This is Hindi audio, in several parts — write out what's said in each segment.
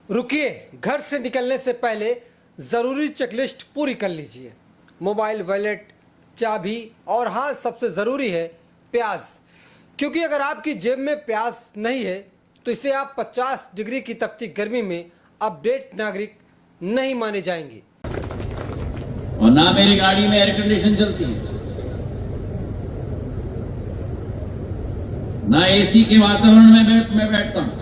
रुकिए, घर से निकलने से पहले ज़रूरी चेकलिस्ट पूरी कर लीजिए। मोबाइल, वॉलेट, चाबी और हाँ, सबसे ज़रूरी है प्याज, क्योंकि अगर आपकी जेब में प्याज नहीं है तो इसे आप 50 डिग्री की तपती गर्मी में अपडेट नागरिक नहीं माने जाएंगे। और ना मेरी गाड़ी में एयर कंडीशन चलती है, ना एसी के वातावरण में मैं बैठता हूं।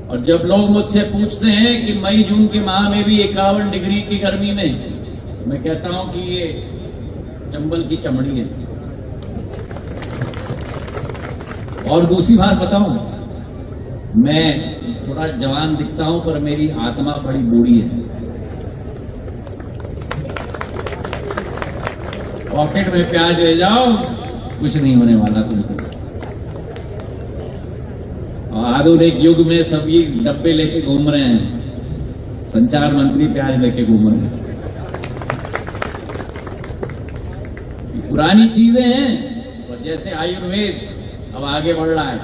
और जब लोग मुझसे पूछते हैं कि मई जून के माह में भी 51 डिग्री की गर्मी में, मैं कहता हूं कि ये चंबल की चमड़ी है। और दूसरी बात बताऊं, मैं थोड़ा जवान दिखता हूं पर मेरी आत्मा बड़ी बूढ़ी है। पॉकेट में प्याज ले जाओ, कुछ नहीं होने वाला तुमको। आधुनिक युग में सभी डब्बे लेके घूम रहे हैं, संचार मंत्री प्याज लेके घूम रहे हैं। पुरानी चीजें हैं, और जैसे आयुर्वेद अब आगे बढ़ रहा है,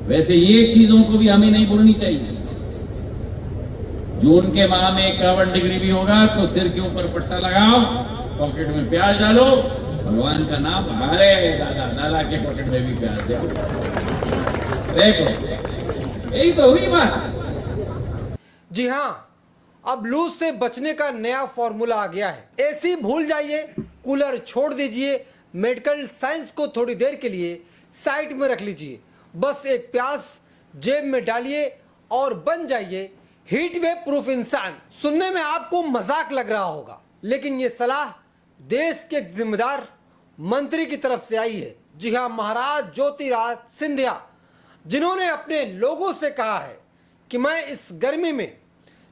वैसे ये चीजों को भी हमें नहीं भूलनी चाहिए। जून के माह में 51 डिग्री भी होगा तो सिर के ऊपर पट्टा लगाओ, पॉकेट में प्याज डालो, भगवान का नाम, अरे दादा दादा के पॉकेट में भी प्याज दो। देखो, यही तो हुई बात। जी हाँ, अब लू से बचने का नया फॉर्मूला आ गया है। एसी भूल जाइए, कूलर छोड़ दीजिए, मेडिकल साइंस को थोड़ी देर के लिए साइड में रख लीजिए। बस एक प्याज जेब में डालिए और बन जाइए हीट वेव प्रूफ इंसान। सुनने में आपको मजाक लग रहा होगा, लेकिन ये सलाह देश के एक जिम्मेदार मंत्री की तरफ से आई है। जी हाँ, महाराज ज्योतिरादित्य सिंधिया, जिन्होंने अपने लोगों से कहा है कि मैं इस गर्मी में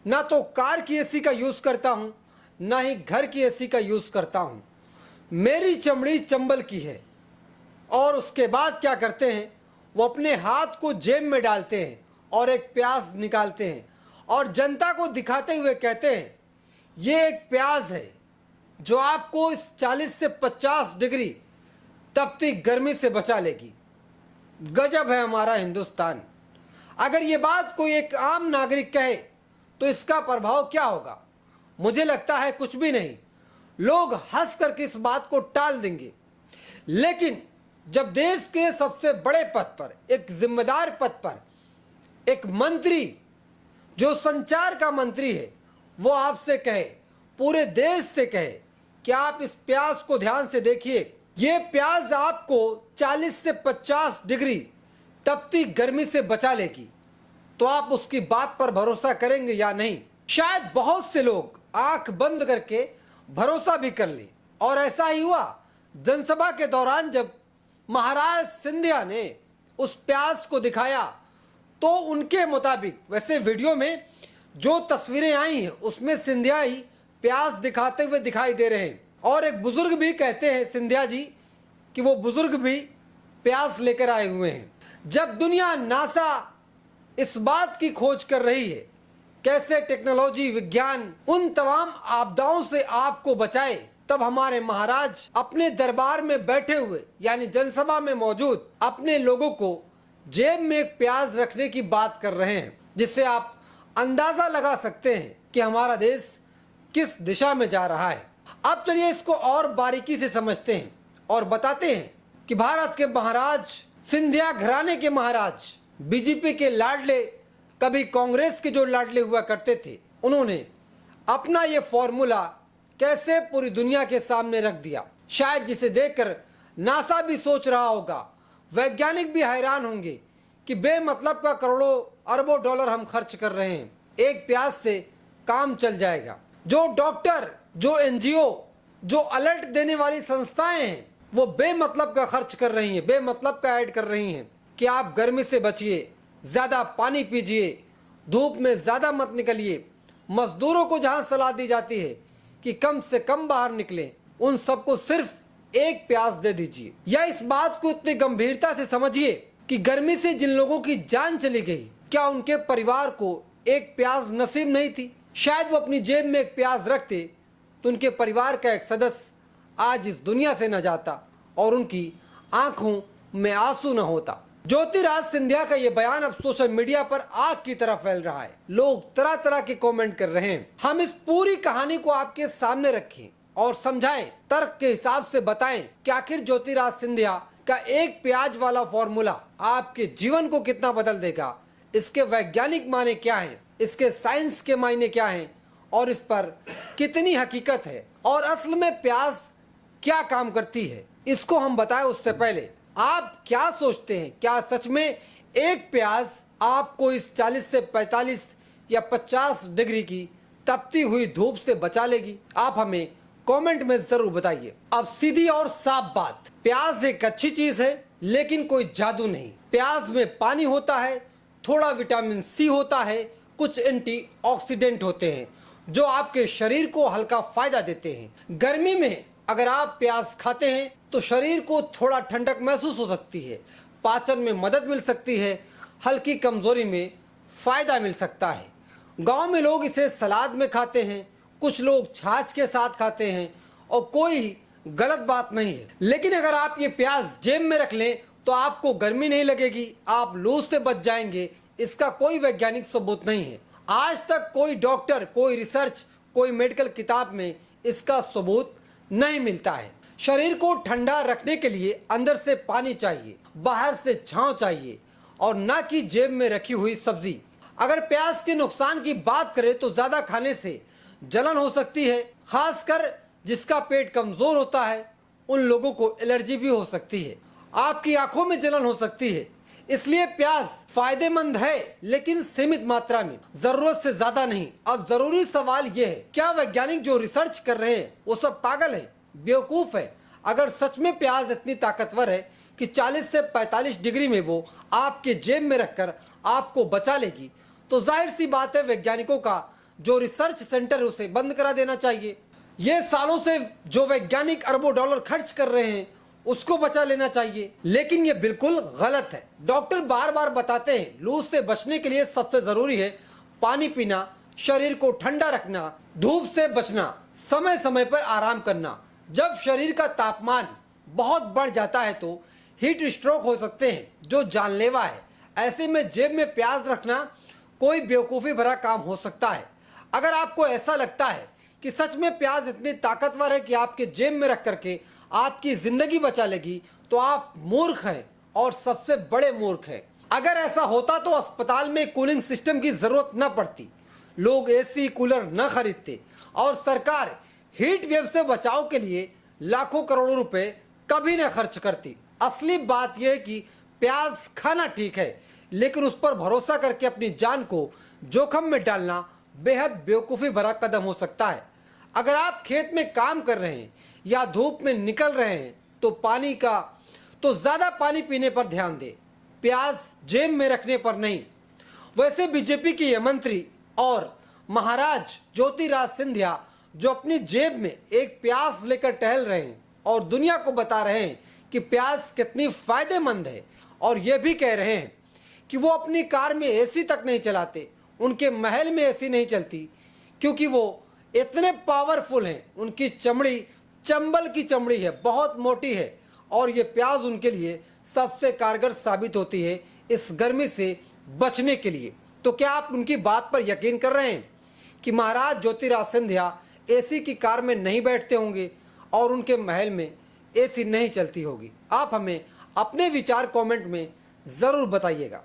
ना तो कार की एसी का यूज करता हूं, ना ही घर की एसी का यूज करता हूं। मेरी चमड़ी चंबल की है। और उसके बाद क्या करते हैं, वो अपने हाथ को जेब में डालते हैं और एक प्याज निकालते हैं और जनता को दिखाते हुए कहते हैं, ये एक प्याज है जो आपको इस 40 से 50 डिग्री तपती गर्मी से बचा लेगी। गजब है हमारा हिंदुस्तान। अगर ये बात कोई एक आम नागरिक कहे तो इसका प्रभाव क्या होगा? मुझे लगता है कुछ भी नहीं। लोग हंस करके इस बात को टाल देंगे। लेकिन जब देश के सबसे बड़े पद पर, एक जिम्मेदार पद पर एक मंत्री, जो संचार का मंत्री है, वो आपसे कहे, पूरे देश से कहे कि आप इस प्याज को ध्यान से देखिए, ये प्याज आपको 40 से 50 डिग्री तपती गर्मी से बचा लेगी, तो आप उसकी बात पर भरोसा करेंगे या नहीं? शायद बहुत से लोग आंख बंद करके भरोसा भी कर ले। और ऐसा ही हुआ जनसभा के दौरान, जब महाराज सिंधिया ने उस प्याज को दिखाया तो उनके मुताबिक, वैसे वीडियो में जो तस्वीरें आई हैं उसमें सिंधिया ही प्याज दिखाते हुए दिखाई दे रहे हैं। और एक बुजुर्ग भी कहते हैं सिंधिया जी कि वो बुजुर्ग भी प्याज लेकर आए हुए हैं। जब दुनिया नासा इस बात की खोज कर रही है कैसे टेक्नोलॉजी, विज्ञान उन तमाम आपदाओं से आपको बचाए, तब हमारे महाराज अपने दरबार में बैठे हुए, यानी जनसभा में मौजूद अपने लोगों को जेब में एक प्याज रखने की बात कर रहे हैं, जिससे आप अंदाजा लगा सकते हैं कि हमारा देश किस दिशा में जा रहा है। अब चलिए इसको और बारीकी से समझते हैं और बताते हैं कि भारत के महाराज, सिंधिया घराने के महाराज, बीजेपी के लाडले, कभी कांग्रेस के जो लाडले हुआ करते थे, उन्होंने अपना ये फॉर्मूला कैसे पूरी दुनिया के सामने रख दिया। शायद जिसे देखकर नासा भी सोच रहा होगा, वैज्ञानिक भी हैरान होंगे कि बेमतलब का करोड़ों अरबों डॉलर हम खर्च कर रहे हैं, एक प्याज से काम चल जाएगा। जो डॉक्टर, जो एनजीओ, जो अलर्ट देने वाली संस्थाएं हैं, वो बेमतलब का खर्च कर रही हैं, बेमतलब का ऐड कर रही हैं कि आप गर्मी से बचिए, ज्यादा पानी पीजिए, धूप में ज्यादा मत निकलिए। मजदूरों को जहां सलाह दी जाती है कि कम से कम बाहर निकलें, उन सबको सिर्फ एक प्याज दे दीजिए। या इस बात को इतनी गंभीरता से समझिए कि गर्मी से जिन लोगों की जान चली गई, क्या उनके परिवार को एक प्याज नसीब नहीं थी? शायद वो अपनी जेब में एक प्याज रखते तो उनके परिवार का एक सदस्य आज इस दुनिया से न जाता और उनकी आंखों में आंसू न होता। ज्योतिराज सिंधिया का ये बयान अब सोशल मीडिया पर आग की तरह फैल रहा है। लोग तरह तरह के कमेंट कर रहे हैं। हम इस पूरी कहानी को आपके सामने रखें और समझाएं, तर्क के हिसाब से बताएं कि आखिर ज्योतिराज सिंधिया का एक प्याज वाला फॉर्मूला आपके जीवन को कितना बदल देगा, इसके वैज्ञानिक मायने क्या हैं, इसके साइंस के मायने क्या हैं और इस पर कितनी हकीकत है और असल में प्याज क्या काम करती है, इसको हम बताएं उससे पहले आप क्या सोचते हैं, क्या सच में एक प्याज आपको इस 40 से 45 या 50 डिग्री की तपती हुई धूप से बचा लेगी? आप हमें कमेंट में जरूर बताइए। अब सीधी और साफ बात, प्याज एक अच्छी चीज है लेकिन कोई जादू नहीं। प्याज में पानी होता है, थोड़ा विटामिन सी होता है, कुछ एंटीऑक्सीडेंट होते हैं जो आपके शरीर को हल्का फायदा देते हैं। गर्मी में अगर आप प्याज खाते हैं तो शरीर को थोड़ा ठंडक महसूस हो सकती है, पाचन में मदद मिल सकती है, हल्की कमजोरी में फायदा मिल सकता है। गांव में लोग इसे सलाद में खाते हैं, कुछ लोग छाछ के साथ खाते हैं और कोई गलत बात नहीं है। लेकिन अगर आप ये प्याज जेब में रख लें तो आपको गर्मी नहीं लगेगी, आप लू से बच जाएंगे, इसका कोई वैज्ञानिक सबूत नहीं है। आज तक कोई डॉक्टर, कोई रिसर्च, कोई मेडिकल किताब में इसका सबूत नहीं मिलता है। शरीर को ठंडा रखने के लिए अंदर से पानी चाहिए, बाहर से छांव चाहिए और ना कि जेब में रखी हुई सब्जी। अगर प्याज के नुकसान की बात करें तो ज्यादा खाने से जलन हो सकती है, खासकर जिसका पेट कमजोर होता है उन लोगों को एलर्जी भी हो सकती है, आपकी आंखों में जलन हो सकती है। इसलिए प्याज फायदेमंद है लेकिन सीमित मात्रा में, जरूरत से ज्यादा नहीं। अब जरूरी सवाल यह है, क्या वैज्ञानिक जो रिसर्च कर रहे हैं वो सब पागल है, बेवकूफ है? अगर सच में प्याज इतनी ताकतवर है कि 40 से 45 डिग्री में वो आपके जेब में रखकर आपको बचा लेगी, तो जाहिर सी बात है वैज्ञानिकों का जो रिसर्च सेंटर है उसे बंद करा देना चाहिए। ये सालों से जो वैज्ञानिक अरबों डॉलर खर्च कर रहे हैं उसको बचा लेना चाहिए, लेकिन ये बिल्कुल गलत है। डॉक्टर बार बार बताते हैं लू से बचने के लिए सबसे जरूरी है पानी पीना, शरीर को ठंडा रखना, धूप से बचना, समय समय पर आराम करना। जब शरीर का तापमान बहुत बढ़ जाता है तो हीट स्ट्रोक हो सकते हैं जो जानलेवा है। ऐसे में जेब में प्याज रखना कोई बेवकूफ़ी भरा काम हो सकता है। अगर आपको ऐसा लगता है कि सच में प्याज इतनी ताकतवर है कि आपके जेब में रख करके आपकी जिंदगी बचा लेगी, तो आप मूर्ख हैं और सबसे बड़े मूर्ख हैं। अगर ऐसा होता तो अस्पताल में कूलिंग सिस्टम की जरूरत न पड़ती, लोग एसी कूलर न खरीदते और सरकार हीट वेव से बचाव के लिए लाखों करोड़ों रुपए कभी न खर्च करती। असली बात यह है कि प्याज खाना ठीक है लेकिन उस पर भरोसा करके अपनी जान को जोखिम में डालना बेहद बेवकूफ़ी भरा कदम हो सकता है। अगर आप खेत में काम कर रहे हैं या धूप में निकल रहे हैं तो ज़्यादा पानी पीने पर ध्यान दें, प्याज जेब में रखने पर नहीं। वैसे बीजेपी के ये मंत्री और महाराज ज्योतिराज सिंधिया जो अपनी जेब में एक प्याज लेकर टहल रहे हैं और दुनिया को बता रहे हैं कि प्याज कितनी फायदेमंद है, और ये भी कह रहे हैं कि वो अपनी कार में एसी तक नहीं चलाते, उनके महल में एसी नहीं चलती क्योंकि वो इतने पावरफुल हैं। उनकी चमड़ी चंबल की चमड़ी है, बहुत मोटी है और ये प्याज उनके लिए सबसे कारगर साबित होती है इस गर्मी से बचने के लिए। तो क्या आप उनकी बात पर यकीन कर रहे हैं कि महाराज ज्योतिराज सिंधिया एसी की कार में नहीं बैठते होंगे और उनके महल में एसी नहीं चलती होगी? आप हमें अपने विचार कमेंट में ज़रूर बताइएगा।